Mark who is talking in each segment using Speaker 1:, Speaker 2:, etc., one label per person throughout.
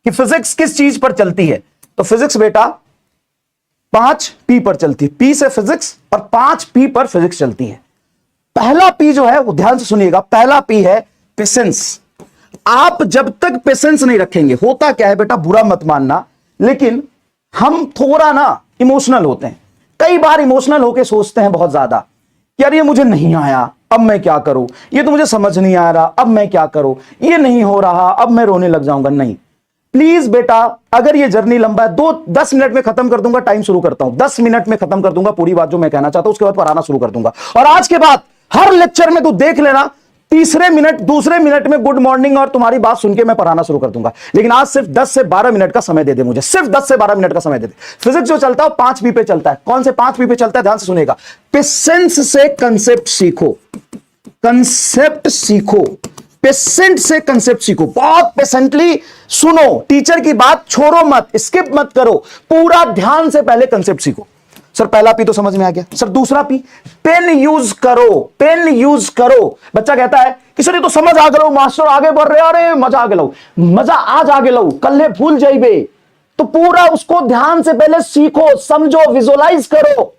Speaker 1: कि फिजिक्स किस चीज पर चलती है। तो फिजिक्स बेटा 5P पर चलती है, P से फिजिक्स और 5P पर फिजिक्स चलती है। पहला P जो है वो ध्यान से सुनिएगा, पहला P है पेशेंस। आप जब तक पेशेंस नहीं रखेंगे, होता क्या है बेटा, बुरा मत मानना, लेकिन हम थोड़ा ना इमोशनल होते हैं। कई बार इमोशनल होके सोचते हैं बहुत ज्यादा कि यार ये मुझे नहीं आया, अब मैं क्या करूं, ये तो मुझे समझ नहीं आ रहा, अब मैं क्या करूं, ये नहीं हो रहा, अब मैं रोने लग जाऊंगा। नहीं, प्लीज बेटा, अगर ये जर्नी लंबा है, 10 मिनट में खत्म कर दूंगा, टाइम शुरू करता हूं, 10 मिनट में खत्म कर दूंगा पूरी बात जो मैं कहना चाहता हूं, उसके बाद पढ़ाना शुरू कर दूंगा। और आज के बाद हर लेक्चर में तू देख लेना, तीसरे मिनट दूसरे मिनट में गुड मॉर्निंग और तुम्हारी बात सुन के मैं पढ़ाना शुरू कर दूंगा। लेकिन आज सिर्फ 10 से 12 मिनट का समय दे दे मुझे, सिर्फ 10 से 12 मिनट का समय दे दे। फिजिक्स जो चलता है 5P पे चलता है। कौन से 5P पे चलता है, ध्यान से सुनिएगा। पेशेंस से कंसेप्ट सीखो, कंसेप्ट सीखो, पेशेंट से कंसेप्ट सीखो, बहुत पेशेंटली सुनो, टीचर की बात छोड़ो मत, स्किप मत करो, पूरा ध्यान से पहले कंसेप्ट सीखो। सर पहला P तो समझ में आ गया, सर दूसरा P, पेन यूज करो, पेन यूज करो। बच्चा कहता है कि सर ये तो समझ आ गया, मास्टर आगे बढ़ रहे, अरे मजा आ गया, मजा आज आगे लो, कल भूल जाइबे। तो पूरा उसको ध्यान से पहले सीखो, समझो, विजुअलाइज करो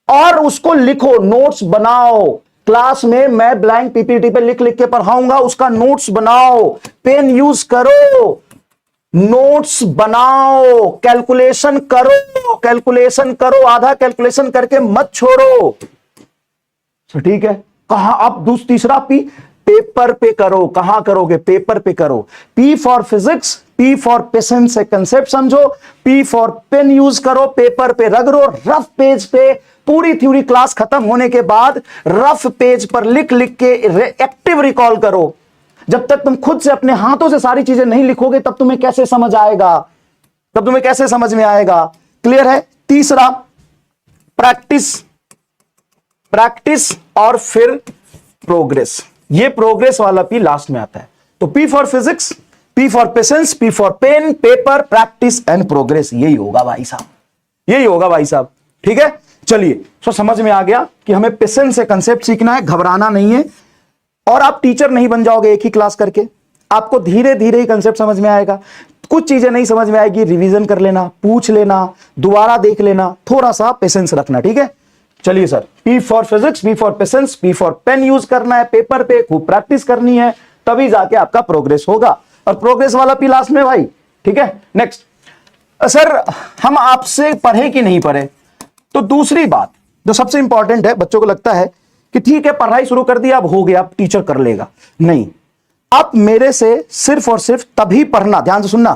Speaker 1: और उसको लिखो, नोट्स बनाओ। क्लास में मैं ब्लैंक पीपीटी पे लिख लिख के पढ़ाऊंगा, उसका नोट्स बनाओ, पेन यूज करो, नोट्स बनाओ, कैलकुलेशन करो, कैलकुलेशन करो, आधा कैलकुलेशन करके मत छोड़ो। तो ठीक है, कहां अब तीसरा P, पेपर पे करो। कहां करोगे, पेपर पे करो। P for physics, P for patience से कंसेप्ट समझो, P फॉर पेन यूज करो, पेपर पे रगड़ो, रफ पेज पे पूरी थ्योरी क्लास खत्म होने के बाद रफ पेज पर लिख लिख के एक्टिव रिकॉल करो। जब तक तुम खुद से अपने हाथों से सारी चीजें नहीं लिखोगे तब तुम्हें कैसे समझ आएगा, तब तुम्हें कैसे समझ में आएगा। क्लियर है। तीसरा प्रैक्टिस, प्रैक्टिस और फिर प्रोग्रेस। ये प्रोग्रेस वाला P लास्ट में आता है। तो P for physics, P for patience, P for pen, paper, practice and progress. यही होगा भाई साहब, यही होगा भाई साहब। ठीक है, चलिए। तो समझ में आ गया कि हमें पेशेंस से कंसेप्ट सीखना है, घबराना नहीं है। और आप टीचर नहीं बन जाओगे एक ही क्लास करके, आपको धीरे धीरे ही कंसेप्ट समझ में आएगा। कुछ चीजें नहीं समझ में आएगी, रिवीजन कर लेना, पूछ लेना, दोबारा देख लेना, थोड़ा सा पेशेंस रखना। ठीक है, चलिए sir. P for physics, P for patience, P for pen use करना है, पेपर पे खूब प्रैक्टिस करनी है, तभी जाके आपका प्रोग्रेस होगा। और प्रोग्रेस वाला P लास्ट में भाई। ठीक है, नेक्स्ट। सर हम आपसे पढ़े कि नहीं पढ़े, तो दूसरी बात जो सबसे इंपॉर्टेंट है, बच्चों को लगता है कि ठीक है पढ़ाई शुरू कर दिया, अब हो गया, अब टीचर कर लेगा। नहीं, आप मेरे से सिर्फ और सिर्फ तभी पढ़ना, ध्यान से सुनना,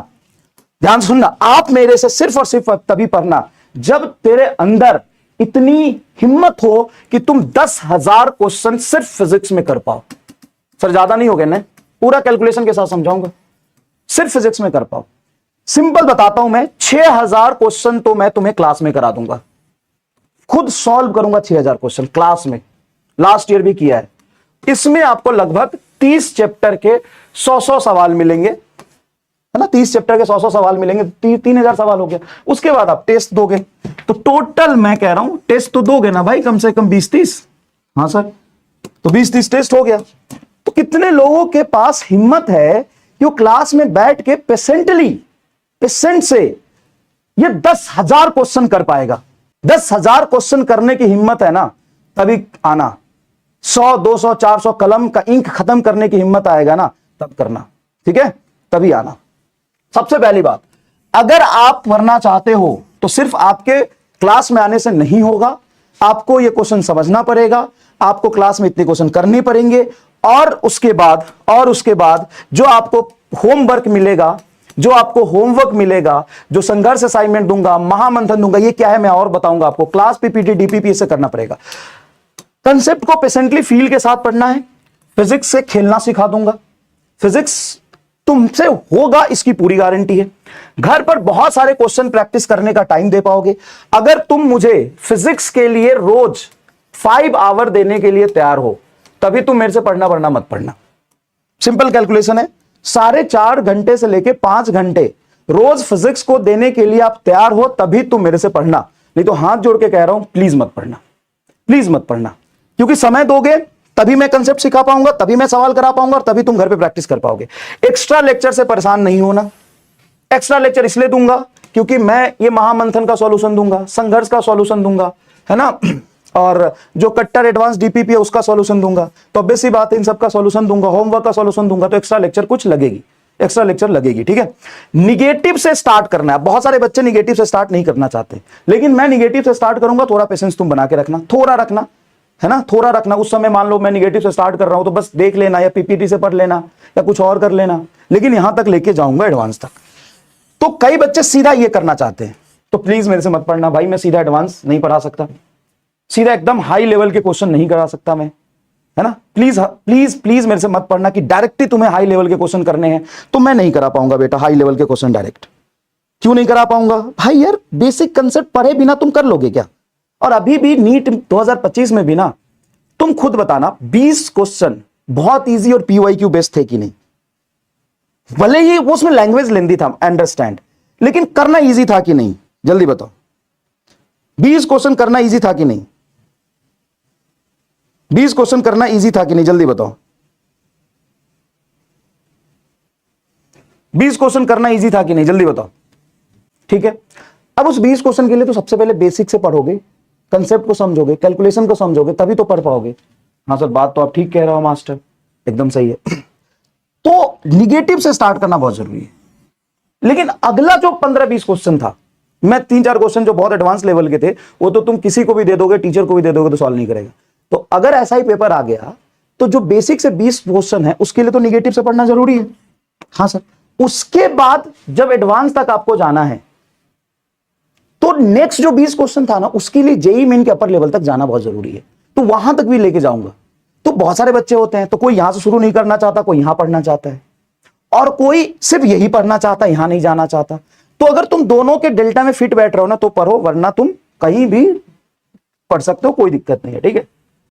Speaker 1: ध्यान से सुनना, आप मेरे से सिर्फ और सिर्फ तभी पढ़ना जब तेरे अंदर इतनी हिम्मत हो कि तुम 10,000 क्वेश्चन सिर्फ फिजिक्स में कर पाओ। सर ज्यादा नहीं हो गया ना, पूरा कैलकुलेशन के साथ समझाऊंगा, सिर्फ फिजिक्स में कर पाओ। सिंपल बताता हूं मैं, 6,000 क्वेश्चन तो मैं तुम्हें क्लास में करा दूंगा, खुद सॉल्व करूंगा 6,000 क्वेश्चन क्लास में, लास्ट ईयर भी किया है। इसमें आपको लगभग 30 चैप्टर के 100 सवाल मिलेंगे, है ना, 30 चैप्टर के 100 सवाल मिलेंगे, 3,000 सवाल हो गया। उसके बाद आप टेस्ट दोगे, तो टोटल मैं कह रहा हूं टेस्ट तो दोगे ना भाई, कम से कम 20-30। हाँ सर, तो 20-30 टेस्ट हो गया। तो कितने लोगों के पास हिम्मत है कि वो क्लास में बैठ के पेशेंट से ये 10,000 क्वेश्चन कर पाएगा। 10,000 क्वेश्चन करने की हिम्मत है ना, तभी आना। 100, 200, 400 कलम का इंक खत्म करने की हिम्मत आएगा ना, तब करना। ठीक है, तभी आना। सबसे पहली बात, अगर आप पढ़ना चाहते हो तो सिर्फ आपके क्लास में आने से नहीं होगा, आपको यह क्वेश्चन समझना पड़ेगा, आपको क्लास में इतने क्वेश्चन करने पड़ेंगे, और उसके बाद जो आपको होमवर्क मिलेगा, जो संघर्ष असाइनमेंट दूंगा, महामंथन दूंगा, ये क्या है मैं और बताऊंगा आपको। क्लास पीपीटी, डीपीपी से करना पड़ेगा। कंसेप्ट को पेशेंटली फील के साथ पढ़ना है। फिजिक्स से खेलना सिखा दूंगा, फिजिक्स तुमसे होगा इसकी पूरी गारंटी है। घर पर बहुत सारे क्वेश्चन प्रैक्टिस करने का टाइम दे पाओगे। अगर तुम मुझे फिजिक्स के लिए रोज 5 आवर देने के लिए तैयार हो, तभी तुम मेरे से पढ़ना, वरना मत पढ़ना। सिंपल कैलकुलेशन है, 4.5 घंटे से लेके 5 घंटे रोज फिजिक्स को देने के लिए आप तैयार हो, तभी तुम मेरे से पढ़ना। नहीं तो हाथ जोड़ के कह रहा हूं, प्लीज मत पढ़ना, प्लीज मत पढ़ना। क्योंकि समय दोगे तभी मैं कंसेप्ट सिखा पाऊंगा, तभी मैं सवाल करा पाऊंगा और तभी तुम घर पे प्रैक्टिस कर पाओगे। एक्स्ट्रा लेक्चर से परेशान नहीं होना। एक्स्ट्रा लेक्चर इसलिए दूंगा क्योंकि मैं ये महामंथन का सॉल्यूशन दूंगा, संघर्ष का सॉल्यूशन दूंगा, है ना, और जो कट्टर एडवांस डीपीपी है उसका सॉल्यूशन दूंगा। तो ऑब्वियस सी बात है, इन सबका सॉल्यूशन दूंगा, होमवर्क का सॉल्यूशन दूंगा, तो एक्स्ट्रा लेक्चर कुछ लगेगी, एक्स्ट्रा लेक्चर लगेगी। ठीक है, निगेटिव से स्टार्ट करना है। बहुत सारे बच्चे निगेटिव से स्टार्ट नहीं करना चाहते, लेकिन मैं निगेटिव से स्टार्ट करूंगा। थोड़ा पेशेंस तुम बना के रखना, थोड़ा रखना, है ना, थोड़ा रखना। उस समय मान लो मैं निगेटिव से स्टार्ट कर रहा हूं तो बस देख लेना या पीपीटी से पढ़ लेना या कुछ और कर लेना, लेकिन यहां तक लेके जाऊंगा एडवांस तक। तो कई बच्चे सीधा ये करना चाहते हैं, तो प्लीज मेरे से मत पढ़ना भाई, मैं सीधा एडवांस नहीं पढ़ा सकता, सीधा एकदम हाई लेवल के क्वेश्चन नहीं करा सकता मैं, है ना। प्लीज प्लीज प्लीज मेरे से मत पढ़ना कि डायरेक्टली तुम्हें हाई लेवल के क्वेश्चन करने हैं, तो मैं नहीं करा पाऊंगा बेटा हाई लेवल के क्वेश्चन डायरेक्ट। क्यों नहीं करा पाऊंगा भाई? यार बेसिक कंसेप्ट पढ़े बिना तुम कर लोगे क्या? और अभी भी नीट 2025 में भी ना, तुम खुद बताना 20 क्वेश्चन बहुत इजी और पीवाईक्यू बेस्ड थे कि नहीं? भले ही वो उसमें लैंग्वेज लेंदी था, अंडरस्टैंड, लेकिन करना इजी था कि नहीं? जल्दी बताओ, 20 क्वेश्चन करना इजी था कि नहीं? 20 क्वेश्चन करना इजी था कि नहीं? जल्दी बताओ, 20 क्वेश्चन करना इजी था कि नहीं? जल्दी बताओ। ठीक है, अब उस 20 क्वेश्चन के लिए तो सबसे पहले बेसिक से पढ़ोगे, कंसेप्ट को समझोगे, कैलकुलेशन को समझोगे, तभी तो पढ़ पाओगे। हाँ सर, बात तो आप ठीक कह रहे हो मास्टर, एकदम सही है। तो निगेटिव से स्टार्ट करना बहुत जरूरी है। लेकिन अगला जो 15-20 क्वेश्चन था, मैं 3-4 क्वेश्चन जो बहुत एडवांस लेवल के थे, वो तो तुम किसी को भी दे दोगे, टीचर को भी दे दोगे तो सॉल्व नहीं करेगा। तो अगर ऐसा ही पेपर आ गया तो जो बेसिक से 20 क्वेश्चन है उसके लिए तो निगेटिव से पढ़ना जरूरी है। हाँ सर, उसके बाद जब एडवांस तक आपको जाना है तो नेक्स्ट जो 20 क्वेश्चन था ना, उसके लिए जेईई मेन के अपर लेवल तक जाना बहुत जरूरी है। तो वहां तक भी लेके जाऊंगा। तो बहुत सारे बच्चे होते हैं, तो कोई यहां से शुरू नहीं करना चाहता, कोई यहां पढ़ना चाहता है, और कोई सिर्फ यही पढ़ना चाहता है, यहां नहीं जाना चाहता। तो अगर तुम दोनों के डेल्टा में फिट बैठ रहे हो ना तो पढ़ो, वरना तुम कहीं भी पढ़ सकते हो, कोई दिक्कत नहीं है। ठीक है।